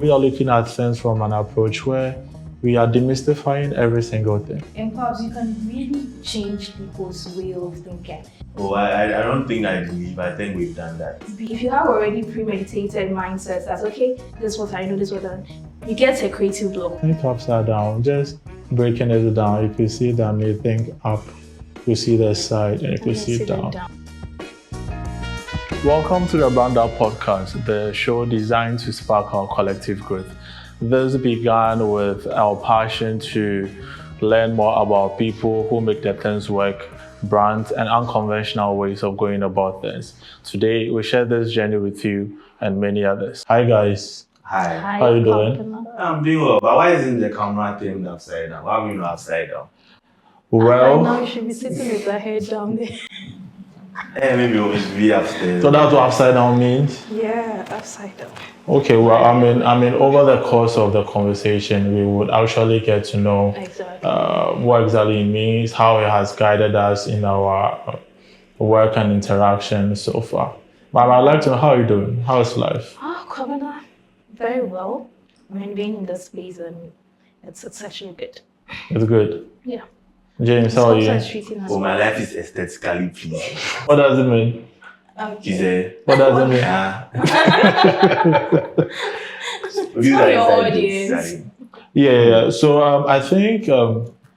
We are looking at things from an approach where we are demystifying every single thing. And perhaps you can really change people's way of thinking. Oh, I don't think I believe. I think we've done that. If you have already premeditated mindsets as, okay, this is what I know, this is what I know, you get a creative block. Think upside down, just breaking it down. If you see down, you think up. You see the side, and if you see down. Welcome to the Bradup Podcast, the show designed to spark our collective growth. This began with our passion to learn more about people who make their things work, brands, and unconventional ways of going about things. Today, we share this journey with you and many others. Hi, guys. Hi. How are you doing? I'm doing well, but why isn't the camera thing upside down? Why are we not upside down? Well, now you should be sitting with the head down there. Maybe we should be upstairs. so that's what upside down means? Yeah, upside down. Okay, well, I mean, over the course of the conversation, we would actually get to know Exactly. what exactly it means, how it has guided us in our work and interaction so far. But I'd like to know, how are you doing? How's life? Governor, very well. I mean, being in this space, and it's actually good. It's good. Yeah. James, how are you? Treating us Oh, my well. life is aesthetically pleasing. What does it mean? She What does it mean? These Tell are your inside audience. jokes. Yeah. So I think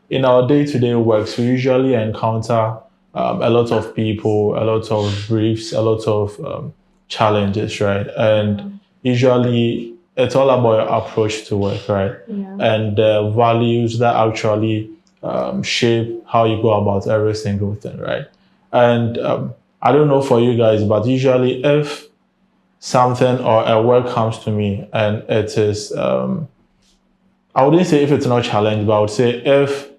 in our day-to-day works, we usually encounter a lot of people, a lot of briefs, a lot of challenges, right? And usually it's all about your approach to work, right? Yeah. And the values that actually shape how you go about every single thing, right? And I don't know for you guys, but usually if something or a work comes to me and it is, I wouldn't say if it's not challenged, but I would say if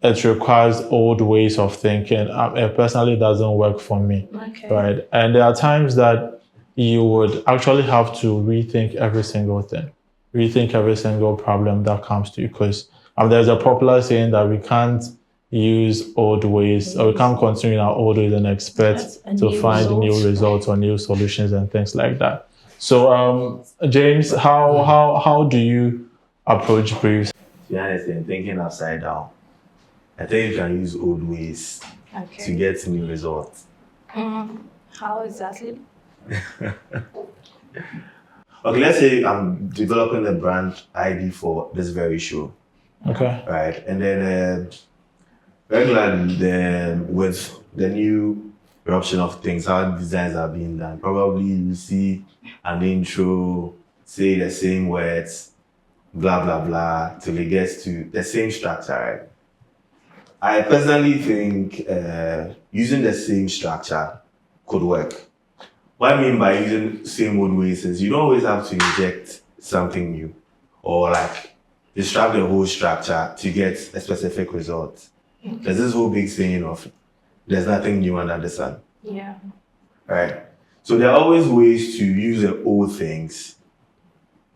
it requires old ways of thinking, it personally doesn't work for me, Okay. right? And there are times that you would actually have to rethink every single thing, rethink every single problem that comes to you, because there's a popular saying that we can't use old ways, or we can't continue in our old ways and expect to find new results or new solutions and things like that. So, James, how do you approach briefs? To be honest, I'm thinking upside down. I think you can use old ways to Okay. get new results. How exactly? Okay, let's say I'm developing a brand ID for this very show. Okay. Right, and then regularly with the new eruption of things, how designs are being done, probably you see an intro, say the same words, blah blah blah, till it gets to the same structure, right? I personally think using the same structure could work. What I mean by using same old ways is you don't always have to inject something new or like disrupt the whole structure to get a specific result. There's this whole big saying of there's nothing new under the sun, Yeah. right? So there are always ways to use the old things.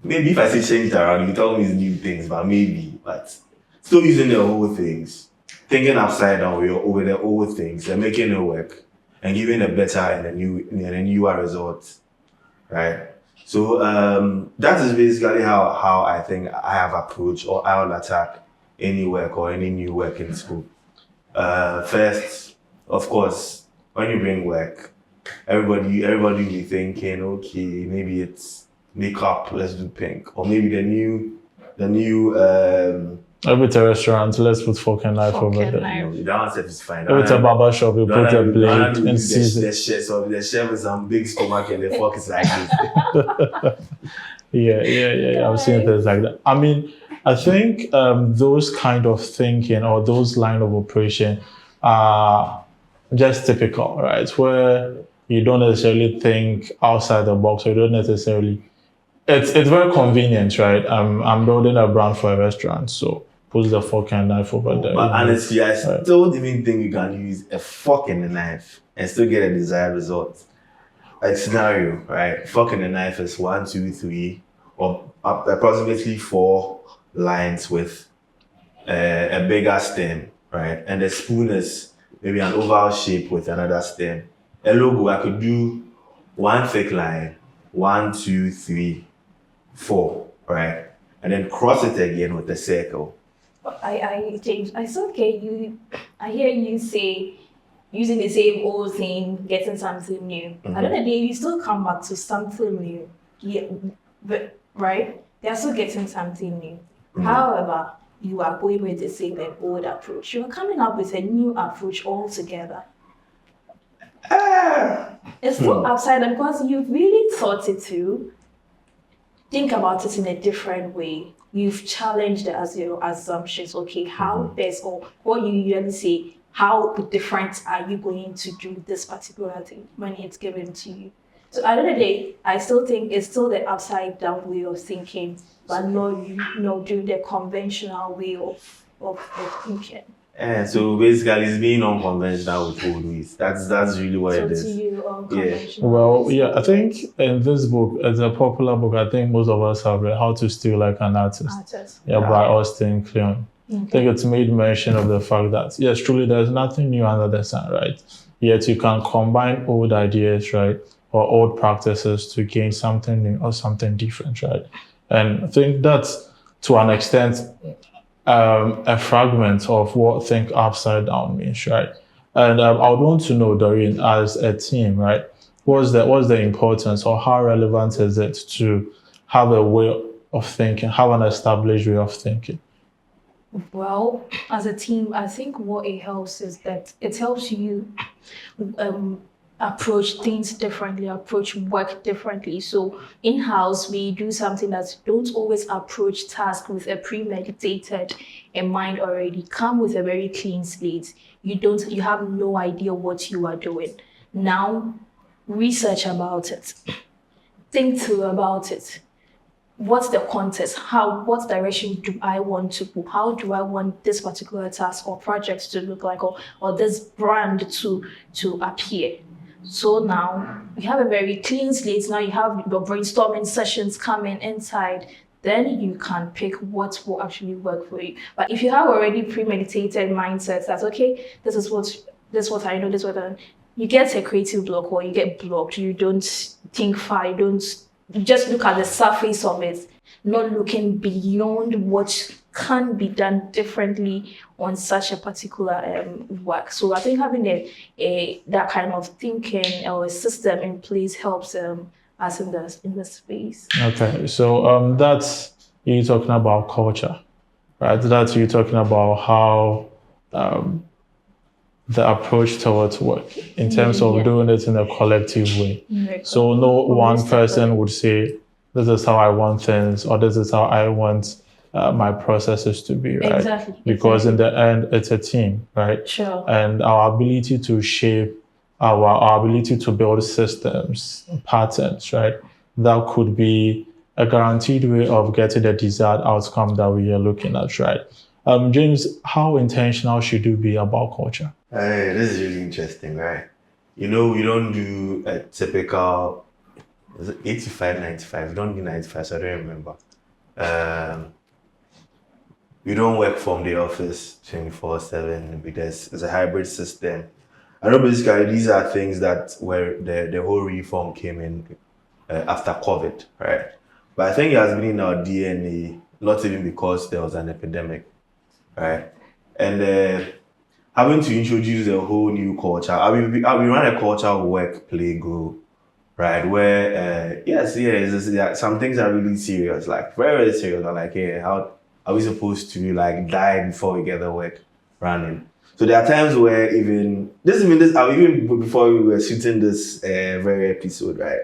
Maybe if I say change it around, you tell me it's new things, but still using the old things, thinking upside down over the old things and making it work and giving a better and a newer result, right? So that is basically how I think I have approached or I will attack any work or any new work in school. First, of course, when you bring work, everybody will be thinking, okay, maybe it's makeup, let's do pink, or maybe the new If it's a restaurant, let's put fork and knife Fork over and there. knife. that one stuff is fine. If it's a barber shop, you put a blade and season. The chef with some big stomach and the fork is like this. Yeah. I've seen things like that. I mean, I think those kind of thinking or those line of operation are just typical, right? Where you don't necessarily think outside the box, or you don't necessarily. It's very convenient, right? I'm building a brand for a restaurant, so put the fork and knife over there. But honestly, I still even think you can use a fork and a knife and still get a desired result. A scenario, right? Fork and a knife is 1, 2, 3, or approximately 4 lines with a bigger stem, right? And the spoon is maybe an oval shape with another stem. A logo, I could do one thick line, 1, 2, 3, 4. right? And then cross it again with a circle. James, I said, okay, I hear you say using the same old thing, getting something new. At the end of the day, you still come back to something new. Yeah, but, right? They're still getting something new. However, you are going with the same and old approach. You're coming up with a new approach altogether. It's still upside down because you've really thought it through. Think about it in a different way. You've challenged your assumptions. Okay, how best, or what you usually say, how different are you going to do this particular thing when it's given to you? So at the end of the day, I still think it's still the upside down way of thinking, but not doing the conventional way of thinking. And so basically, it's being unconventional with old ways. That's really what it is. To you, unconventional. Well, yeah, I think in this book, it's a popular book. I think most of us have read, How to Steal Like an Artist. Yeah, by Austin Kleon. I think it's made mention of the fact that, yes, truly, there's nothing new under the sun, right? Yet you can combine old ideas, right, or old practices to gain something new or something different, right? And I think that's, to an extent, a fragment of what think upside down means, right? And I would want to know, Doreen, as a team, right, what's the importance or how relevant is it to have a way of thinking, have an established way of thinking? Well, as a team, I think what it helps is that it helps you approach things differently, approach work differently. So in-house, we do something that don't always approach tasks with a premeditated in mind already. Come with a very clean slate. You have no idea what you are doing. Now, research about it. Think through about it. What's the context? What direction do I want to go? How do I want this particular task or project to look like, or this brand to appear? So now you have a very clean slate. Now you have your brainstorming sessions coming inside. Then you can pick what will actually work for you. But if you have already premeditated mindsets, that's okay. This is what I know. This is what I know. You get a creative block or you get blocked. You don't think far. You just look at the surface of it, not looking beyond what can be done differently on such a particular work. So I think having that kind of thinking or a system in place helps us in the space. Okay, so that's you talking about culture, right? That's you talking about how the approach towards work in terms of doing it in a collective way. So no one person would say, this is how I want things, or this is how I want my processes to be, right? Exactly. Because in the end, it's a team, right? Sure. And our ability to shape, our ability to build systems, patterns, right? That could be a guaranteed way of getting the desired outcome that we are looking at, right? James, how intentional should you be about culture? This is really interesting, right? We don't do a typical 85, 95. We don't do 95, so I don't remember. We don't work from the office 24/7 because it's a hybrid system. I know basically these are things that where the whole reform came in after COVID, right? But I think it has been in our DNA, not even because there was an epidemic, right? And having to introduce a whole new culture. We run a culture work, play, grow, right? Where some things are really serious, like very, very serious. I'm like, hey, how are we supposed to like die before we get the work running? So there are times where even before we were shooting this very episode, right?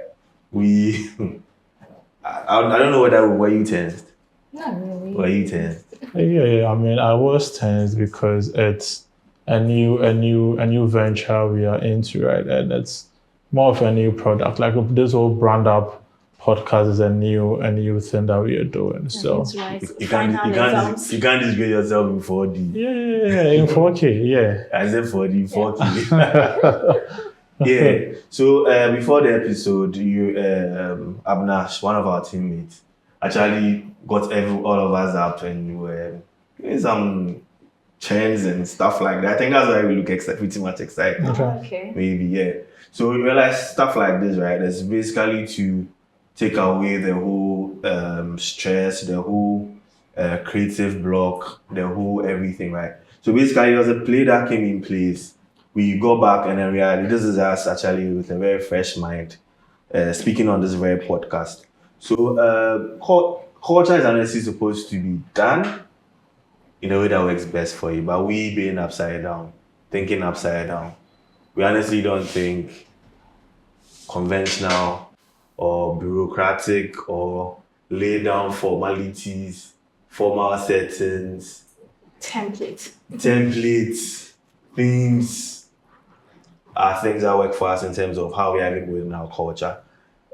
I don't know were you tensed? Not really. Were you tensed? Yeah. I mean, I was tense because it's a new venture we are into, right? And it's more of a new product. Like this whole Bradup Podcast is a new thing that we are doing. So you can't just grade yourself in 4D. Yeah, in 4K, yeah. I said 4D, 4K. Yeah. So before the episode, Abnash, one of our teammates, actually got all of us up and we were doing some trends and stuff like that. I think that's why we look pretty much excited. Okay. Maybe, yeah. So we realized stuff like this, right? It's basically to take away the whole stress, the whole creative block, the whole everything, right? So basically, there was a play that came in place. We go back and then realized this is us actually with a very fresh mind, speaking on this very podcast. So culture is honestly supposed to be done in a way that works best for you. But we being upside down, thinking upside down, we honestly don't think conventional or bureaucratic or lay down formalities, formal settings, Templates, themes are things that work for us in terms of how we are living within our culture.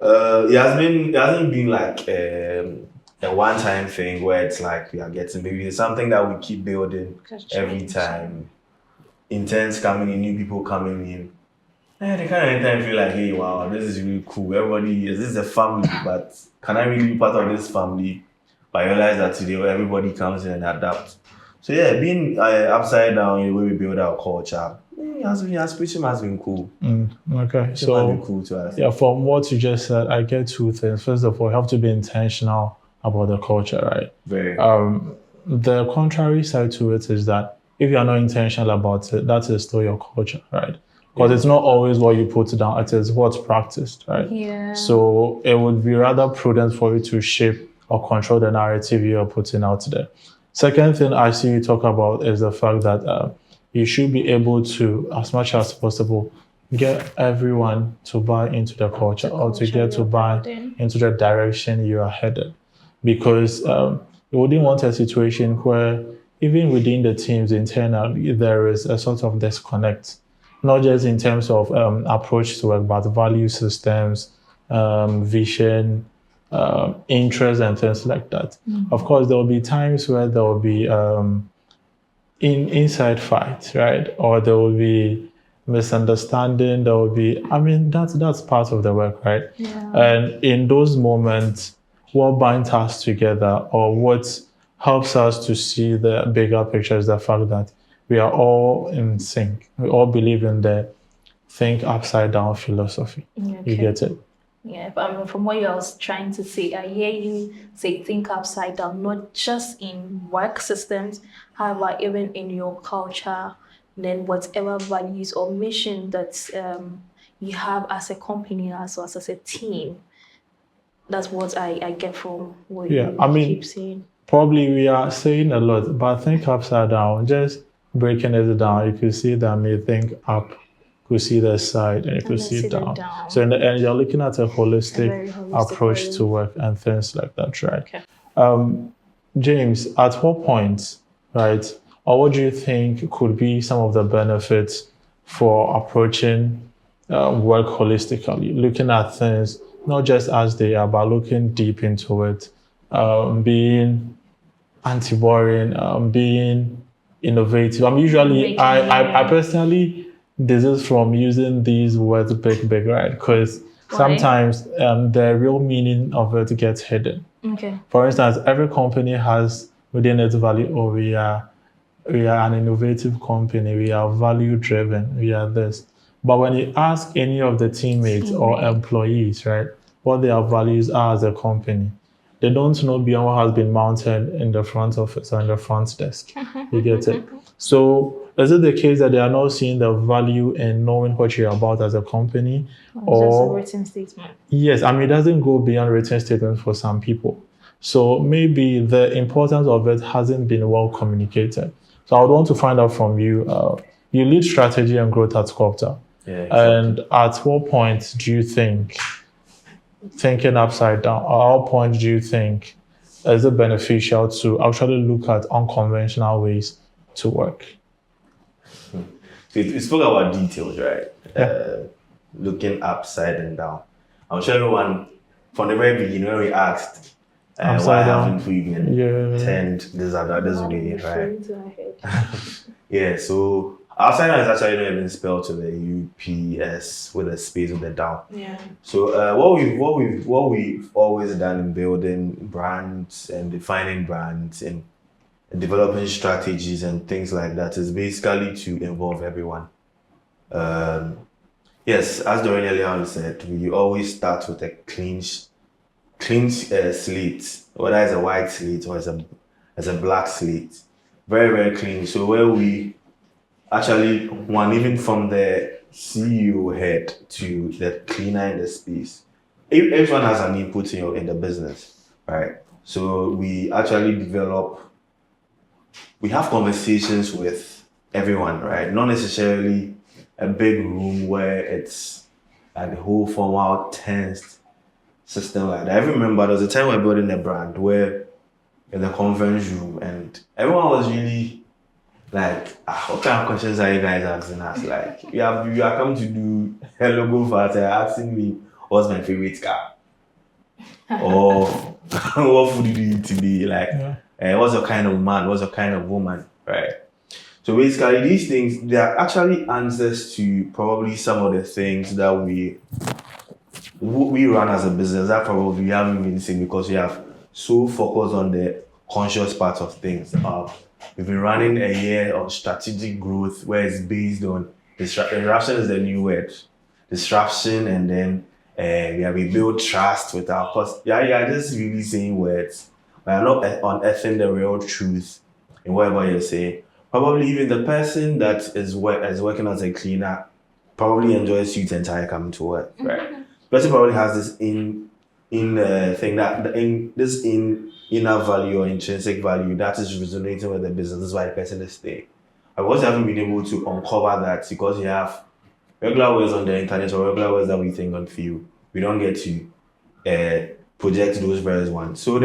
It hasn't been like a one-time thing where it's like we are getting, maybe it's something that we keep building every time. Interns coming in, new people coming in. They kind of anytime feel like, hey, wow, this is really cool. This is a family, but can I really be part of this family? But I realize that today everybody comes in and adapts. So yeah, being upside down in the way we build our culture, has been cool. Okay, It's so been cool to us. yeah, from what you just said, I get two things. First of all, you have to be intentional about the culture, right? Very. The contrary side to it is that if you are not intentional about it, that is still your culture, right? Because it's not always what you put down, it is what's practiced, right? Yeah. So it would be rather prudent for you to shape or control the narrative you are putting out there. Second thing I see you talk about is the fact that you should be able to, as much as possible, get everyone to buy into the culture or to get to buy into the direction you are headed. Because you wouldn't want a situation where even within the teams internally, there is a sort of disconnect, not just in terms of approach to work, but value systems, vision, interest, and things like that. Of course, there will be times where there will be inside fights, right? Or there will be misunderstanding. There will be, that's part of the work, right? Yeah. And in those moments, what binds us together or what helps us to see the bigger picture is the fact that we are all in sync. We all believe in the think upside down philosophy. Okay. You get it? Yeah, but from what I was trying to say, I hear you say think upside down, not just in work systems, however, even in your culture, then whatever values or mission that you have as a company, as well as a team. That's what I get from what you keep saying. Probably we are saying a lot, but think upside down, just breaking it down. You could see that me think up, you could see the side, and you could see it down. So in the end, you're looking at a holistic approach to work and things like that, right? Okay. James, at what point, right, or what do you think could be some of the benefits for approaching work holistically, looking at things not just as they are, but looking deep into it, being anti-boring, being innovative. I personally desist from using these words big, right? Because sometimes the real meaning of it gets hidden. Okay. For instance, every company has within its value, we are an innovative company, we are value driven, we are this. But when you ask any of the teammates or employees, right, what their values are as a company, they don't know beyond what has been mounted in the front office or in the front desk. You get it? So is it the case that they are not seeing the value in knowing what you're about as a company? Or just a written statement? Yes, it doesn't go beyond written statements for some people. So maybe the importance of it hasn't been well communicated. So I would want to find out from you, you lead strategy and growth at Sculptor. Yeah, exactly. And at what point do you think thinking upside down, at what point do you think is it beneficial to actually look at unconventional ways to work? So we spoke about details, right? Looking upside and down. I'm sure everyone, from the very beginning, when we asked, why haven't we been turned this way, right? Yeah, so upside down is actually not even spelled to the UPS with a space with a down. Yeah. So what we've always done in building brands and defining brands and developing strategies and things like that is basically to involve everyone. Yes, as Dorian earlier on said, we always start with a clean clean slate, whether it's a white slate or it's a black slate. Very, very clean. So where we actually want, even from the CEO head to the cleaner in the space, everyone has an input in the business, right? So we actually we have conversations with everyone, right? Not necessarily a big room where it's like the whole formal tense system like that. I remember there was a time we were building a brand where in the conference room and everyone was really like, what kind of questions are you guys asking us? Like, you are coming to do a logo for us, asking me what's my favorite car? Or what food do you eat today? Like, what's your kind of man? What's your kind of woman? Right? So basically, these things, they are actually answers to probably some of the things that we run as a business that probably we haven't even seen because we have so focused on the conscious part of things. We've been running a year of strategic growth where it's based on disruption is the new word. Disruption, and then we build trust with our customers. Yeah, just really saying words. We are not unearthing the real truth in whatever you're saying. Probably even the person that is working as a cleaner probably enjoys suit and tie coming to work, right? Person probably has this thing that inner value or intrinsic value that is resonating with the business. That's why the person is staying. Of course, you haven't been able to uncover that because you have regular words on the internet or regular words that we think and feel. We don't get to project those various ones. So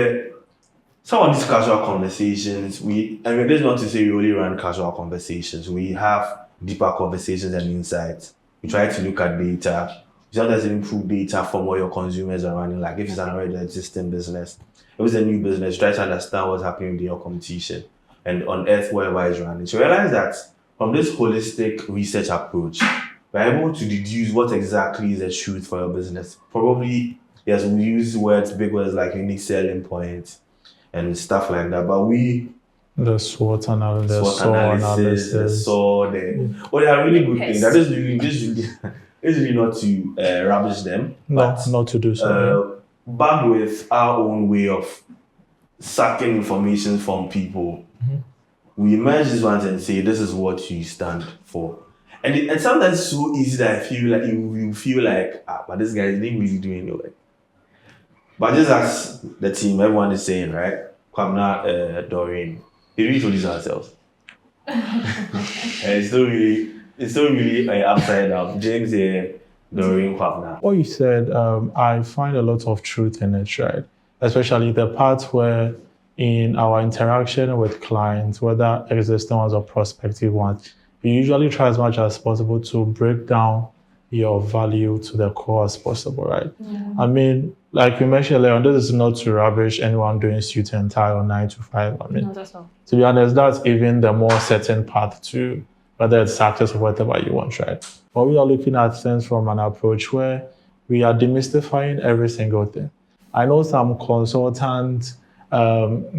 some of these casual conversations, this is not to say we only run casual conversations. We have deeper conversations and insights. We try to look at data. We sometimes improve data from what your consumers are running. Like if it's an already existing business, if it's a new business, try to understand what's happening with your competition and unearth whatever is running. So realize that from this holistic research approach, we're able to deduce what exactly is the truth for your business. Probably, yes, we use big words like unique selling points and stuff like that. But the SWOT analysis, they are really good things. That is really not to rubbish them. Not to do so. Back with our own way of sucking information from people, we merge these ones and say, this is what you stand for. And sometimes it's so easy that I feel like you feel like, but this guy didn't really do any work. But just as the team, everyone is saying, right? Kwabena, Doreen, they really told these ourselves. And it's still really upside down. James here, Doreen, Kwabena. What you said, I find a lot of truth in it, right? Especially the part where in our interaction with clients, whether existing ones or prospective ones, we usually try as much as possible to break down your value to the core as possible, right? Yeah. I mean, like we mentioned earlier, this is not to rubbish anyone doing suit and tie or 9 to 5. I mean, no, that's not. To be honest, that's even the more certain path to whether it's success or whatever you want, right? But we are looking at things from an approach where we are demystifying every single thing. I know some consultants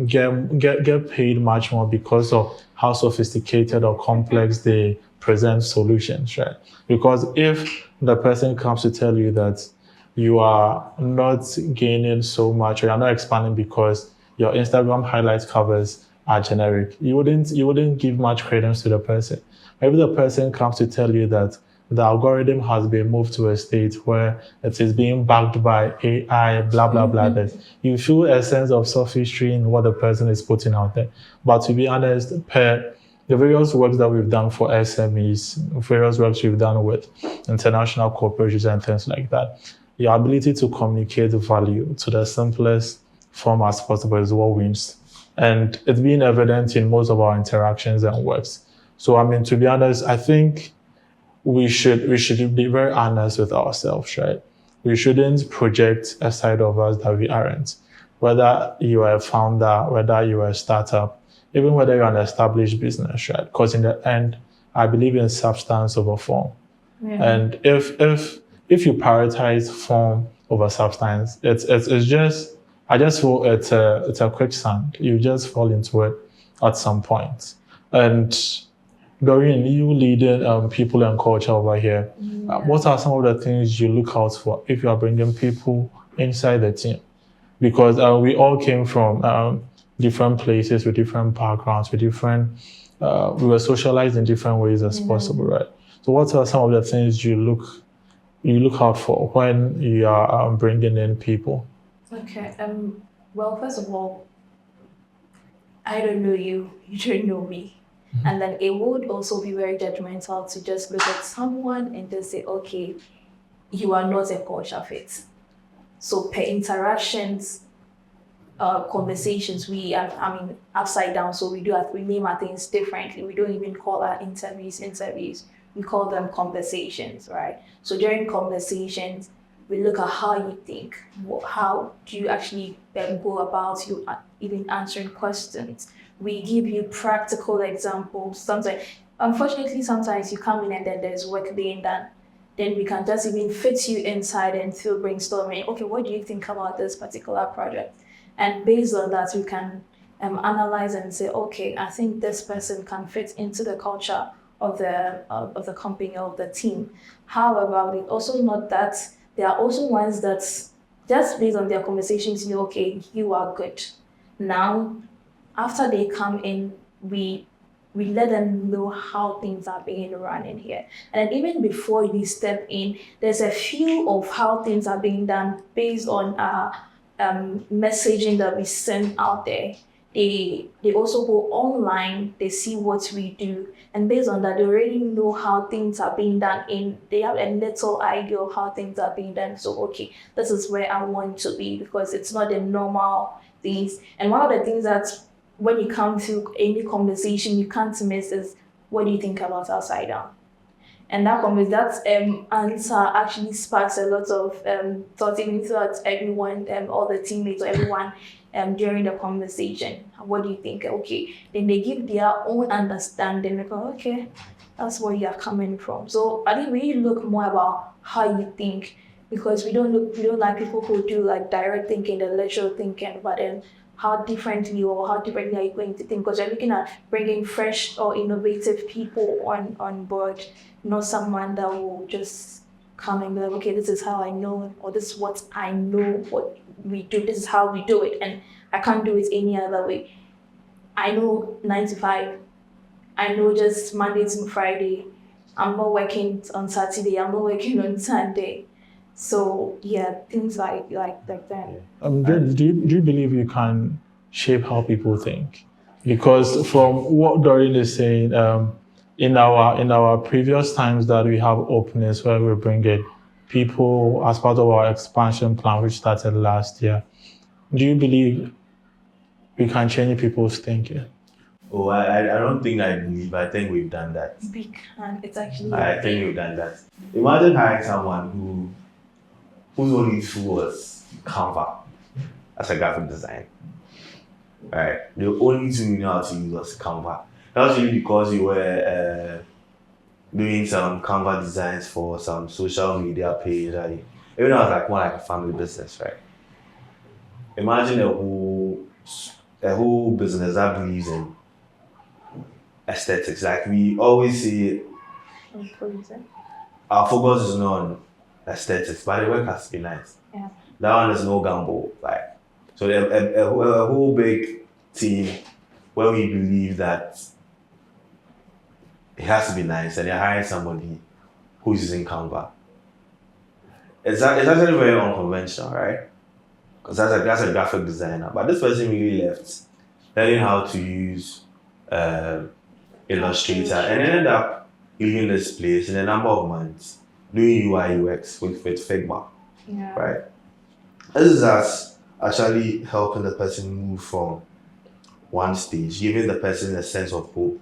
get paid much more because of how sophisticated or complex they present solutions, right? Because if the person comes to tell you that you are not gaining so much or you're not expanding because your Instagram highlight covers are generic, you wouldn't give much credence to the person. Maybe the person comes to tell you that the algorithm has been moved to a state where it is being backed by AI, blah, blah, blah. That you feel a sense of sophistry in what the person is putting out there. But to be honest, per the various works that we've done for SMEs, various works we've done with international corporations and things like that, your ability to communicate value to the simplest form as possible is what wins. And it's been evident in most of our interactions and works. So, I mean, to be honest, I think we should be very honest with ourselves, right? We shouldn't project a side of us that we aren't. Whether you are a founder, whether you are a startup, even whether you're an established business, right? Because in the end, I believe in substance over form. Yeah. And if you prioritize form over substance, it's just, I just feel it's a quicksand. You just fall into it at some point. And Doreen, you leading people and culture over here. What are some of the things you look out for if you are bringing people inside the team? because we all came from different places with different backgrounds, with different, we were socialized in different ways as possible, right? So what are some of the things you look out for when you are bringing in people? Okay. Well, first of all, I don't know you. You don't know me. And then it would also be very judgmental to just look at someone and just say, okay, you are not a culture fit. So per interactions, conversations, UpSideDown, so we name our things differently. We don't even call our interviews. We call them conversations, right? So during conversations, we look at how you think. How do you actually go about you even answering questions? We give you practical examples. Sometimes you come in and then there's work being done. Then we can just even fit you inside and through brainstorming. Okay, what do you think about this particular project? And based on that, we can analyze and say, okay, I think this person can fit into the culture of the company, of the team. However, it's also not that. There are also ones that just based on their conversations, okay, you are good. Now, after they come in, we let them know how things are being run in here. And then even before you step in, there's a few of how things are being done based on our messaging that we send out there. They also go online, they see what we do, and based on that, they already know how things are being done. They have a little idea of how things are being done. So, okay, this is where I want to be, because it's not the normal things. And one of the things that when you come to any conversation you can't miss is, what do you think about UpSideDown? And that answer actually sparks a lot of thoughts, even throughout everyone, all the teammates or everyone during the conversation. What do you think? Okay, then they give their own understanding. They go, okay, that's where you are coming from. So I think we look more about how you think, because we don't like people who do like direct thinking, the lateral thinking, but then how differently are you going to think? Because you're looking at bringing fresh or innovative people on board, not someone that will just come and be like, okay, this is how I know, or this is what I know what we do, this is how we do it, and I can't do it any other way. I know 9 to 5. I know just Monday to Friday. I'm not working on Saturday. I'm not working on Sunday. So yeah, things like that. Do you believe you can shape how people think? Because from what Doreen is saying, in our previous times that we have openings where we bring in people as part of our expansion plan, which started last year, do you believe we can change people's thinking? Oh, I don't think I believe. I think we've done that. We can. It's actually. I think we've done that. Imagine hiring someone whose only tool was Canva as a graphic designer. Right? The only tool you know how to use was Canva. That was really because you were doing some Canva designs for some social media page. Even though it was like more like a family business, right? Imagine a whole business that believes in aesthetics. Like we always see it. Our focus is not on aesthetics, but the work has to be nice. Yeah. That one is no gamble. Like, so a whole big team where we believe that it has to be nice, and you're hiring somebody who's using Canva. It's actually very unconventional, right? Because that's a graphic designer, but this person really left learning how to use Illustrator and ended up leaving this place in a number of months doing UI UX with Figma, right? This is us actually helping the person move from one stage, giving the person a sense of hope,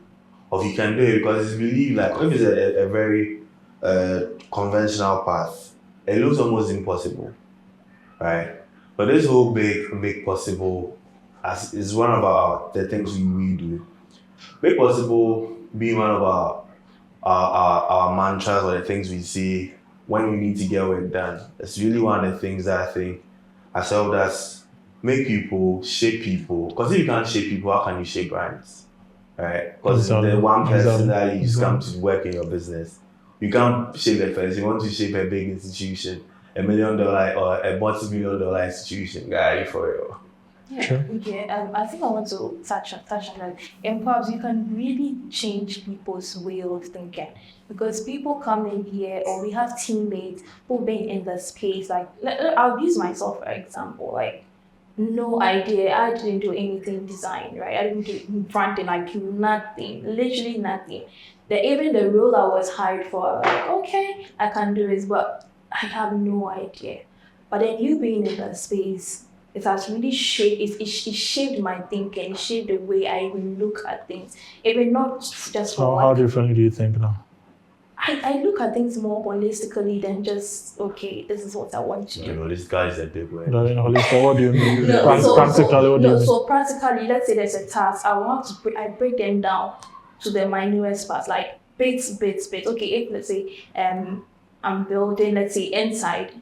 of you can do it, because it's believed like if it's a very conventional path, it looks almost impossible, right? But this whole make possible is one of the things we do. Make possible being one of our mantras, or the things we say when we need to get work done. It's really one of the things that I think has helped us make people, shape people. Because if you can't shape people, how can you shape brands? Right? Because the one person that you come to work in your business, you can't shape a person. You want to shape a big institution. $1 million or a multi-million dollar institution, guy, for real. Yeah, Sure. okay. I think I want to touch on that. And perhaps you can really change people's way of thinking, because people come in here, or we have teammates who've been in the space. Like, I'll use myself for example. Like, no idea. I didn't do anything design, right? I didn't do branding, like nothing, literally nothing. Even the role I was hired for, like, okay, I can do this, but I have no idea. But then you being in the space, it has really shaped, it shaped my thinking, it shaped the way I even look at things. Even not just for How differently do you think now? I look at things more holistically than just, okay, this is what I want to do. Holistically is a big word. Holistic, what do you mean? No, Practically, what do you mean? So practically, let's say there's a task, I break them down to the minutest parts, like bits. Okay, if let's say I'm building, let's say inside,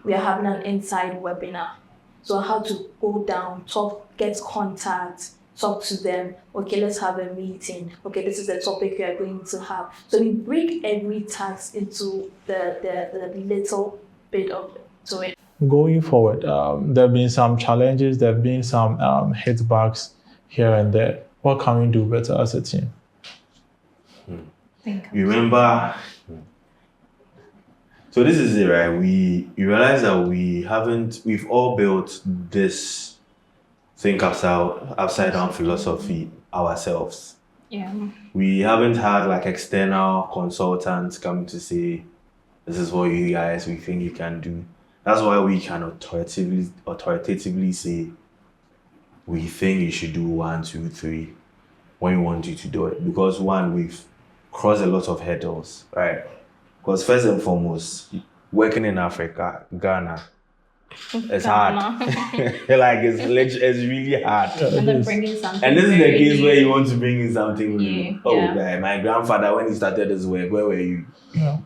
we are having an inside webinar. So I have to go down, talk, get contact, talk to them. Okay, let's have a meeting. Okay, this is the topic we are going to have. So we break every task into the little bit of it. Going forward, there have been some challenges, there have been some hitbacks here and there. What can we do better as a team? Remember, so this is it, right? We realize that we've all built this think upside down philosophy ourselves. Yeah. We haven't had like external consultants come to say, this is what we think you can do. That's why we can authoritatively say, we think you should do 1, 2, 3 when we want you to do it. Because one, we've crossed a lot of hurdles, right? Because first and foremost, working in Africa, Ghana, it's hard. Like it's really hard. And then bringing something. And this is the case where you want to bring in something new. Yeah. Oh, Yeah. guy, my grandfather, when he started his work, where were you? Yeah.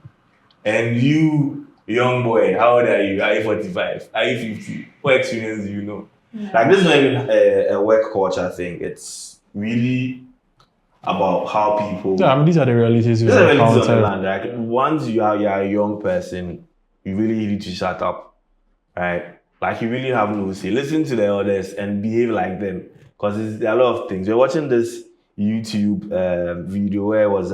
And you, young boy, how old are you? Are you 45? Are you 50? What experience do you know? Yeah. Like, this is not even a work culture thing. It's really about how people. Yeah, I mean, these are the realities we These are the realities on the encounter. land. Like, once you're a young person, you really need to shut up, right? Like, you really have no say. Listen to the others and behave like them, because there are a lot of things. We're watching this YouTube video where it was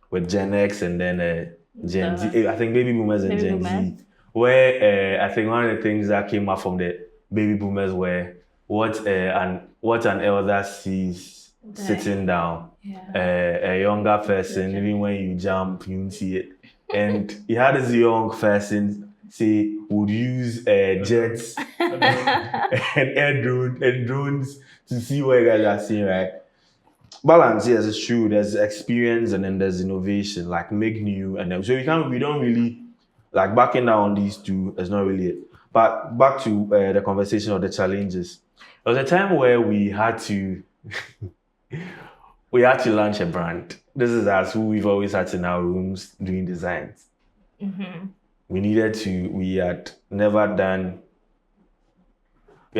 with Gen X and then Gen Z. I think baby boomers and Baby Gen boomers. Z. Where I think one of the things that came up from the baby boomers were what an elder sees sitting down, Yeah. a younger person, even when you jump, you see it. And he had this young person say, would use jets and drones to see what you guys are seeing, right? Balance, yes, it's true. There's experience and then there's innovation, like make new, and then so we don't really like backing down on these two. It's not really it. But back to the conversation of the challenges. There was a time where we had to launch a brand. This is us who we've always had in our rooms doing designs. Mm-hmm. We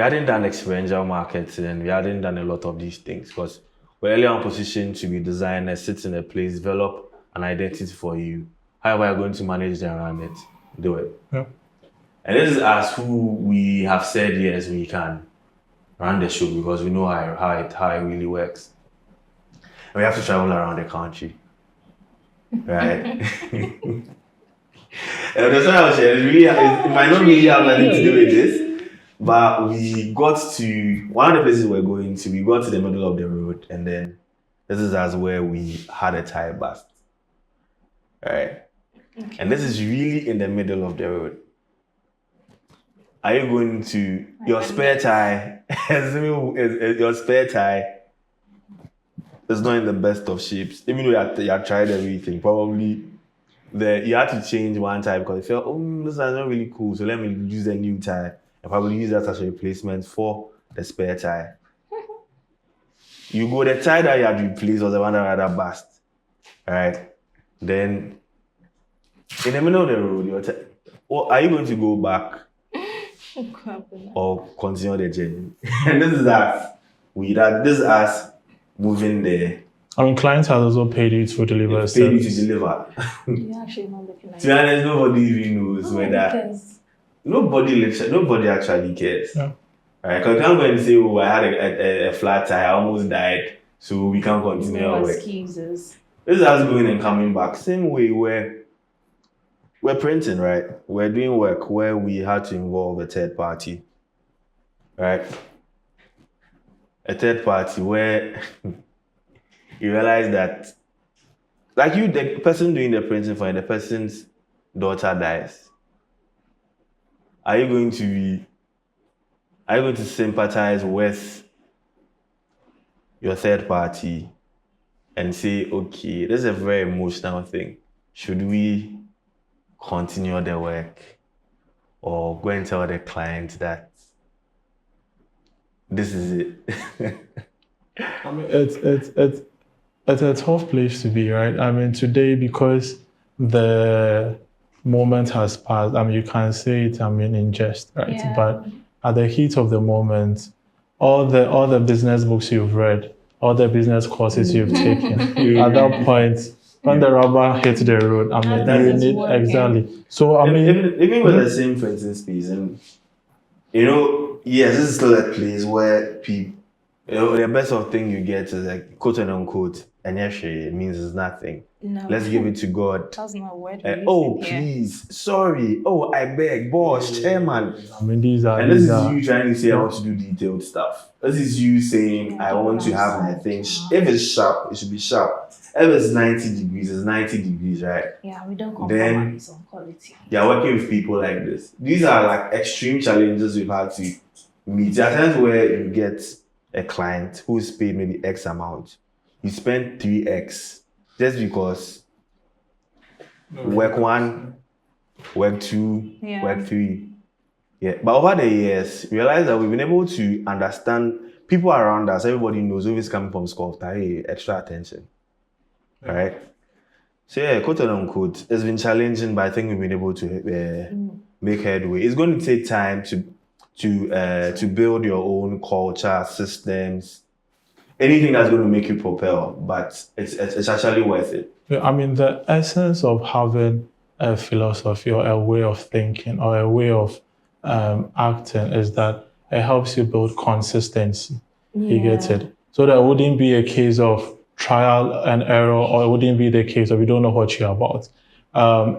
hadn't done experiential marketing, we hadn't done a lot of these things because we're earlier in position to be designers, sit in a place, develop an identity for you. However, you're going to manage them around it, do it. Yeah. And this is us who we have said, yes, we can run the show because we know how it really works. And we have to travel around the country, right? And that's why I was saying, it might not really have nothing to do with this, but we got to one of the places we're going to. We got to the middle of the road, and then this is as where we had a tire burst, right? Okay. And this is really in the middle of the road. Are you going to your spare tire? Your spare tire is not in the best of shapes. Even though you had tried everything, probably you had to change one tire because you felt, this is not really cool. So let me use a new tire and probably use that as a replacement for the spare tire. You go, the tire that you had replaced was the one that rather burst. Right? Then in the middle of the road, are you going to go back or continue the journey? And this is us. This is us moving the I mean, clients have also paid you to deliver a They paid you to service. deliver. You're actually not looking at To be honest, nobody even knows Oh, whether because nobody actually cares. Yeah. Right? Because you can't go and say, "Oh, I had a flat tire, I almost died, so we can't continue our no work." excuses. This is us going and coming back. Same way where we're printing, right? We're doing work where we had to involve a third party, right? A third party where you realize that, like you, the person doing the printing for you, the person's daughter dies. Are you going to sympathize with your third party and say, okay, this is a very emotional thing. Should we continue the work or go and tell the client that this is it? I mean, it's a tough place to be, right? I mean, today, because the moment has passed, I mean, you can say it, I mean, in jest, right? Yeah. But at the heat of the moment, all the business books you've read, all the business courses you've taken, at that point, when the rubber hits the road, I mean, That you is need, working. exactly. So, I mean, even with the same printing space, and yes, this is still a place where people, the best of thing you get is like quote and unquote, and actually it means it's nothing. No. Let's give it to God. That's not a word. Oh, please, sorry. Oh, I beg, boss, chairman. I mean, these are, And this these is are, you trying to say I want to do detailed stuff. This is you saying I want to have my thing. If it's sharp, it should be sharp. If it's 90 degrees, it's 90 degrees, right? Yeah, we don't compromise on quality. You're working with people like this. These are like extreme challenges we've had to meet. There are times where you get a client who's paid maybe X amount. You spend 3X just because work 1, work 2, Yeah. work 3. Yeah. But over the years, realize that we've been able to understand people around us. Everybody knows who is coming from Sculptor. Hey, extra attention. All right. So yeah, quote and unquote, it's been challenging, but I think we've been able to make headway. It's going to take time to build your own culture, systems, anything that's going to make you propel. But it's actually worth it. Yeah, I mean, the essence of having a philosophy or a way of thinking or a way of acting is that it helps you build consistency. You get it? So there wouldn't be a case of trial and error, or it wouldn't be the case of you don't know what you're about.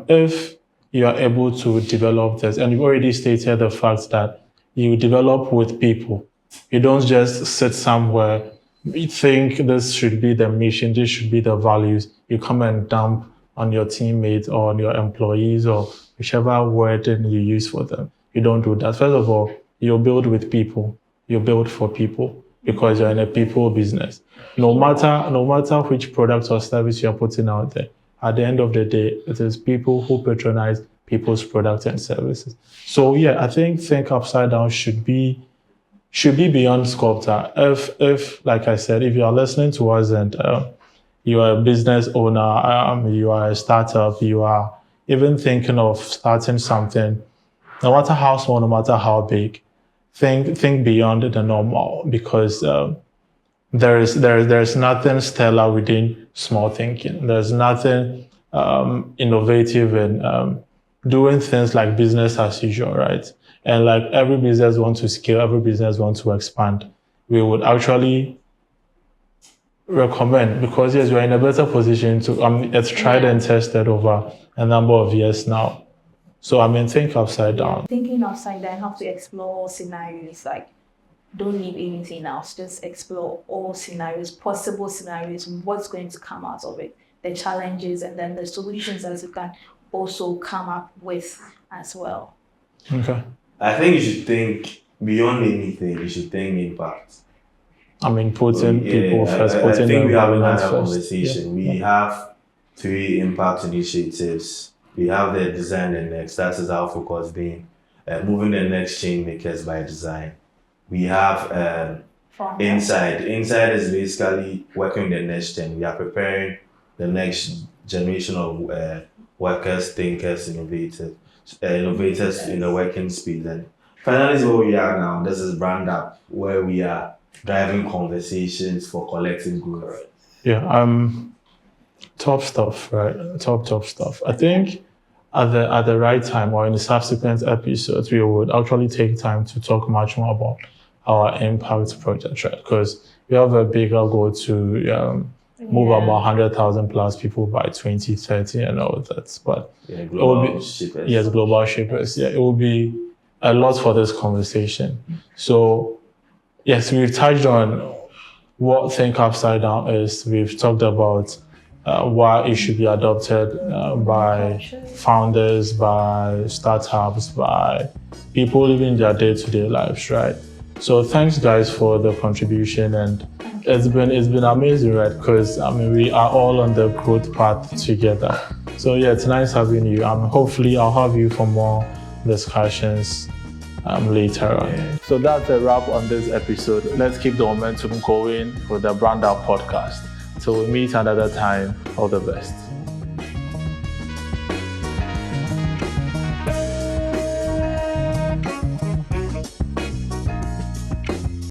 If you are able to develop this, and you've already stated the fact that you develop with people, you don't just sit somewhere, you think this should be the mission, this should be the values, you come and dump on your teammates or on your employees or whichever wording you use for them. You don't do that. First of all, you build with people, you build for people, because you're in a people business. No matter which product or service you're putting out there, at the end of the day, it is people who patronize people's products and services. So yeah, I think UpSideDown should be beyond Sculptor. If like I said, if you are listening to us and you are a business owner, you are a startup, you are even thinking of starting something, no matter how small, no matter how big, think beyond the normal, because there's nothing stellar within small thinking. There's nothing innovative in doing things like business as usual, right? And like every business wants to scale, every business wants to expand. We would actually recommend, because yes, we're in a better position to, it's tried and tested over a number of years now. So I mean, think UpSideDown. Thinking outside that, have to explore scenarios. Like, don't leave anything else. Just explore all scenarios, possible scenarios, what's going to come out of it, the challenges, and then the solutions that you can also come up with as well. Okay. I think you should think beyond anything. You should think impact. I mean, putting people first, I putting think the we haven't had environment a first. conversation. We have 3 impact initiatives. We have the design the next. That is our focus being moving the next change makers by design. We have inside. Inside is basically working the next gen. We are preparing the next generation of workers, thinkers, innovators in the working space. And finally, is where we are now. This is Bradup, where we are driving conversations for collective growth. Yeah, top stuff, right? Top stuff. I think at the right time or in the subsequent episodes, we would actually take time to talk much more about our impact project, right? Because we have a bigger goal to move about 100,000 plus people by 2030 and all that. But global shippers. Yes, global shippers. Yeah, it will be a lot for this conversation. So, yes, we've touched on what Think Upside Down is. We've talked about why it should be adopted by founders, by startups, by people living their day-to-day lives, right? So thanks, guys, for the contribution, and it's been amazing, right? Because we are all on the growth path together. So yeah, it's nice having you. Hopefully, I'll have you for more discussions later on. Yeah. So that's a wrap on this episode. Let's keep the momentum going with the Bradup Podcast. So we meet another time. All the best.